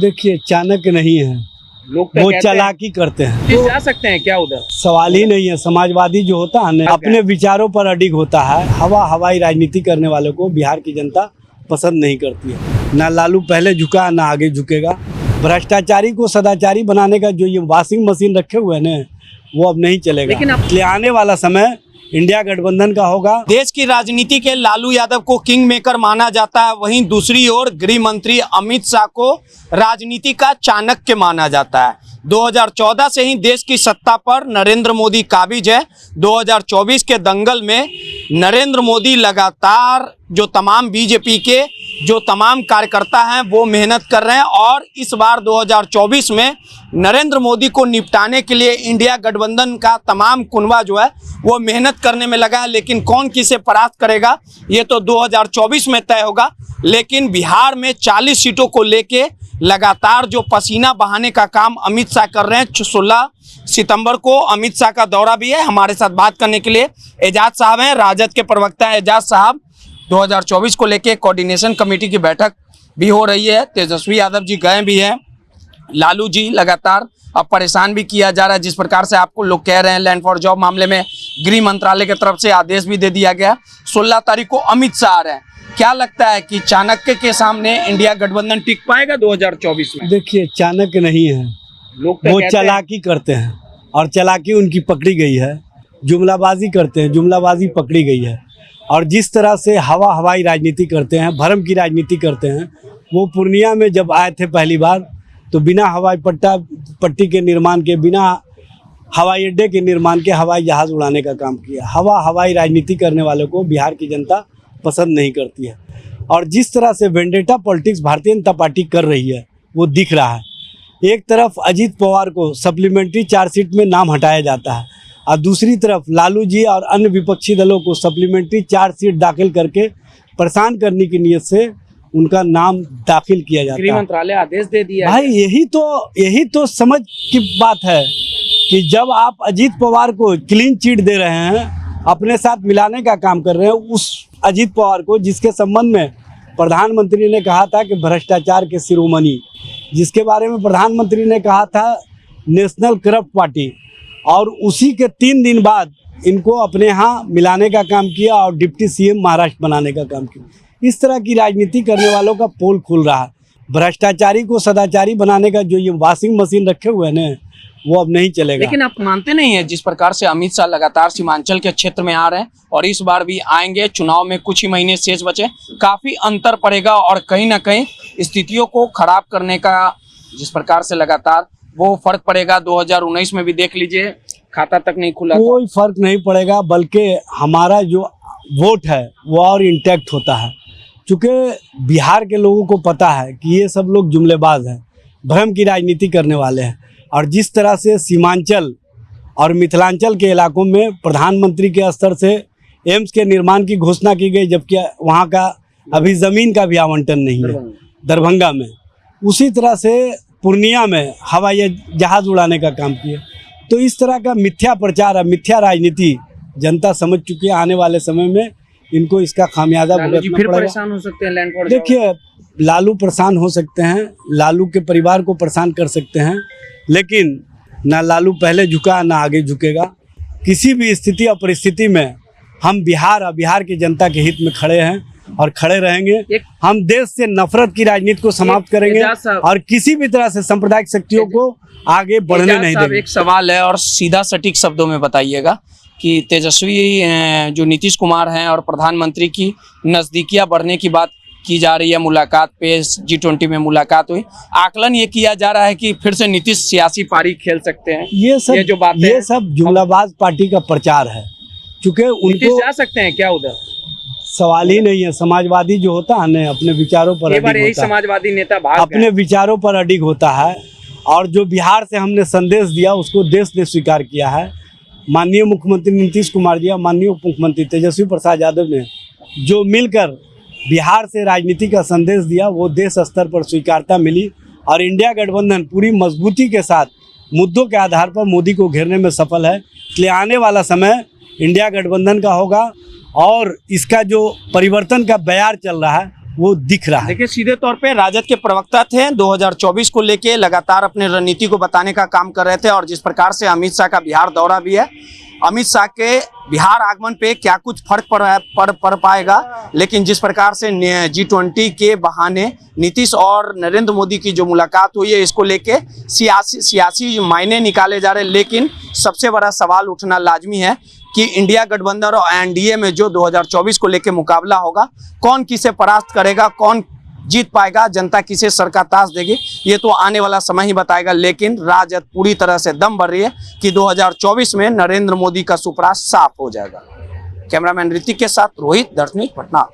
देखिए, चाणक्य नहीं है, लोग तो वो कहते हैं, चालाकी करते हैं। नीतीश जा सकते हैं क्या उधर? सवाल ही नहीं है। समाजवादी जो होता है ना, अपने विचारों पर अडिग होता है। हवाई राजनीति करने वालों को बिहार की जनता पसंद नहीं करती है। ना लालू पहले झुका, ना आगे झुकेगा। भ्रष्टाचारी को सदाचारी बनाने का जो ये वॉशिंग मशीन रखे हुए हैं ना, वो अब नहीं चलेगा। लेकिन इसलिए आने वाला समय इंडिया गठबंधन का होगा। देश की राजनीति के लालू यादव को किंग मेकर माना जाता है, वहीं दूसरी ओर गृह मंत्री अमित शाह को राजनीति का चाणक्य माना जाता है। 2014 से ही देश की सत्ता पर नरेंद्र मोदी काबिज है। 2024 के दंगल में नरेंद्र मोदी लगातार जो तमाम बीजेपी के जो तमाम कार्यकर्ता हैं वो मेहनत कर रहे हैं और इस बार 2024 में नरेंद्र मोदी को निपटाने के लिए इंडिया गठबंधन का तमाम कुनबा जो है वो मेहनत करने में लगा है। लेकिन कौन किसे परास्त करेगा ये तो 2024 में तय होगा। लेकिन बिहार में 40 सीटों को लेके लगातार जो पसीना बहाने का काम अमित शाह कर रहे हैं। 16 सितंबर को अमित शाह का दौरा भी है। हमारे साथ बात करने के लिए एजाज साहब हैं, राजद के प्रवक्ता हैं। एजाज साहब, 2024 को लेके कोऑर्डिनेशन कमेटी की बैठक भी हो रही है। तेजस्वी यादव जी गए भी हैं, लालू जी लगातार अब परेशान भी किया जा रहा है। जिस प्रकार से आपको लोग कह रहे हैं लैंड फॉर जॉब मामले में गृह मंत्रालय की तरफ से आदेश भी दे दिया गया। 16 तारीख को अमित शाह आ रहे हैं। क्या लगता है कि चाणक्य के सामने इंडिया गठबंधन टिक पाएगा 2024 में? देखिए, चाणक्य नहीं है, लोग तो वो कहते हैं, चालाकी करते हैं और चालाकी उनकी पकड़ी गई है। जुमलाबाजी करते हैं, जुमलाबाजी पकड़ी गई है। और जिस तरह से हवाई राजनीति करते हैं, भरम की राजनीति करते हैं, वो पूर्णिया में जब आए थे पहली बार तो बिना हवाई पट्टी के निर्माण के, बिना हवाई अड्डे के निर्माण के हवाई जहाज़ उड़ाने का काम किया। हवाई राजनीति करने वालों को बिहार की जनता पसंद नहीं करती है। और जिस तरह से vendetta politics Bharatiya Janata party कर रही है वो दिख रहा है। एक तरफ अजीत पवार को सप्लीमेंट्री चार्जशीट में नाम हटाया जाता है और दूसरी तरफ लालू जी और अन्य विपक्षी दलों को सप्लीमेंट्री चार्जशीट दाखिल करके परेशान करने की नीयत से उनका नाम दाखिल किया जाता है। गृह मंत्रालय आदेश दे दिया भाई, यही तो समझ की बात है कि जब आप अजीत पवार को क्लीन चिट दे रहे हैं, अपने साथ मिलाने का काम कर रहे हैं, उस अजीत पवार को जिसके संबंध में प्रधानमंत्री ने कहा था कि भ्रष्टाचार के शिरोमणि, जिसके बारे में प्रधानमंत्री ने कहा था नेशनल करप्ट पार्टी, और उसी के 3 दिन बाद इनको अपने यहाँ मिलाने का काम किया और डिप्टी सीएम महाराष्ट्र बनाने का काम किया। इस तरह की राजनीति करने वालों का पोल खुल रहा है। भ्रष्टाचारी को सदाचारी बनाने का जो ये वॉशिंग मशीन रखे हुए हैं ना, वो अब नहीं चलेगा। लेकिन आप मानते नहीं है जिस प्रकार से अमित शाह लगातार सीमांचल के क्षेत्र में आ रहे हैं और इस बार भी आएंगे, चुनाव में कुछ ही महीने शेष बचे, काफी अंतर पड़ेगा और कहीं ना कहीं स्थितियों को खराब करने का जिस प्रकार से लगातार वो फर्क पड़ेगा। 2019 में भी देख लीजिए, खाता तक नहीं खुला, कोई फर्क नहीं पड़ेगा, बल्कि हमारा जो वोट है वो और इंटैक्ट होता है। चूँकि बिहार के लोगों को पता है कि ये सब लोग जुमलेबाज हैं, भ्रम की राजनीति करने वाले हैं। और जिस तरह से सीमांचल और मिथिलांचल के इलाकों में प्रधानमंत्री के स्तर से एम्स के निर्माण की घोषणा की गई, जबकि वहाँ का अभी ज़मीन का भी आवंटन नहीं है दरभंगा में, उसी तरह से पूर्णिया में हवाई जहाज़ उड़ाने का काम किया। तो इस तरह का मिथ्या प्रचार और मिथ्या राजनीति जनता समझ चुकी है। आने वाले समय में इनको इसका खामियाजा भुगतना पड़ेगा। परेशान हो सकते हैं लैंड फॉर जॉब। देखिए, लालू परेशान हो सकते हैं, लालू के परिवार को परेशान कर सकते हैं, लेकिन ना लालू पहले झुका, ना आगे झुकेगा। किसी भी स्थिति और परिस्थिति में हम बिहार और बिहार की जनता के हित में खड़े हैं और खड़े रहेंगे। हम देश से नफरत की राजनीति को समाप्त करेंगे और किसी भी तरह से सांप्रदायिक शक्तियों को आगे बढ़ने नहीं देंगे। एक सवाल है और सीधा सटीक शब्दों में बताइएगा कि तेजस्वी जो नीतीश कुमार हैं और प्रधानमंत्री की नज़दीकियां बढ़ने की बात की जा रही है, मुलाकात पे G20 में मुलाकात हुई, आकलन ये किया जा रहा है कि फिर से नीतीश सियासी पारी खेल सकते हैं। ये सब जुमलाबाज पार्टी का प्रचार है। चूँकि उनको जा सकते हैं क्या उधर? सवाल ही नहीं है। समाजवादी जो होता है ना, अपने विचारों पर अडिग होता है। समाजवादी नेता अपने विचारों पर अडिग होता है और जो बिहार से हमने संदेश दिया उसको देश ने स्वीकार किया है। माननीय मुख्यमंत्री नीतीश कुमार जी और माननीय उप मुख्यमंत्री तेजस्वी प्रसाद यादव ने जो मिलकर बिहार से राजनीति का संदेश दिया, वो देश स्तर पर स्वीकारता मिली और इंडिया गठबंधन पूरी मजबूती के साथ मुद्दों के आधार पर मोदी को घेरने में सफल है। इसलिए आने वाला समय इंडिया गठबंधन का होगा और इसका जो परिवर्तन का बयार चल रहा है वो दिख रहा है। देखिए, सीधे तौर पे राजद के प्रवक्ता थे, 2024 को लेके लगातार अपने रणनीति को बताने का काम कर रहे थे। और जिस प्रकार से अमित शाह का बिहार दौरा भी है, अमित शाह के बिहार आगमन पे क्या कुछ फर्क पड़ पाएगा, लेकिन जिस प्रकार से G20 के बहाने नीतीश और नरेंद्र मोदी की जो मुलाकात हुई है, इसको लेके सियासी मायने निकाले जा रहे हैं। लेकिन सबसे बड़ा सवाल उठना लाजमी है कि इंडिया गठबंधन और एनडीए में जो 2024 को लेके मुकाबला होगा, कौन किसे परास्त करेगा, कौन जीत पाएगा, जनता किसे सर का ताज देगी, ये तो आने वाला समय ही बताएगा। लेकिन राजद पूरी तरह से दम भर रही है कि 2024 में नरेंद्र मोदी का सुपड़ा साफ हो जाएगा। कैमरामैन ऋतिक के साथ रोहित, दर्शनी, पटना।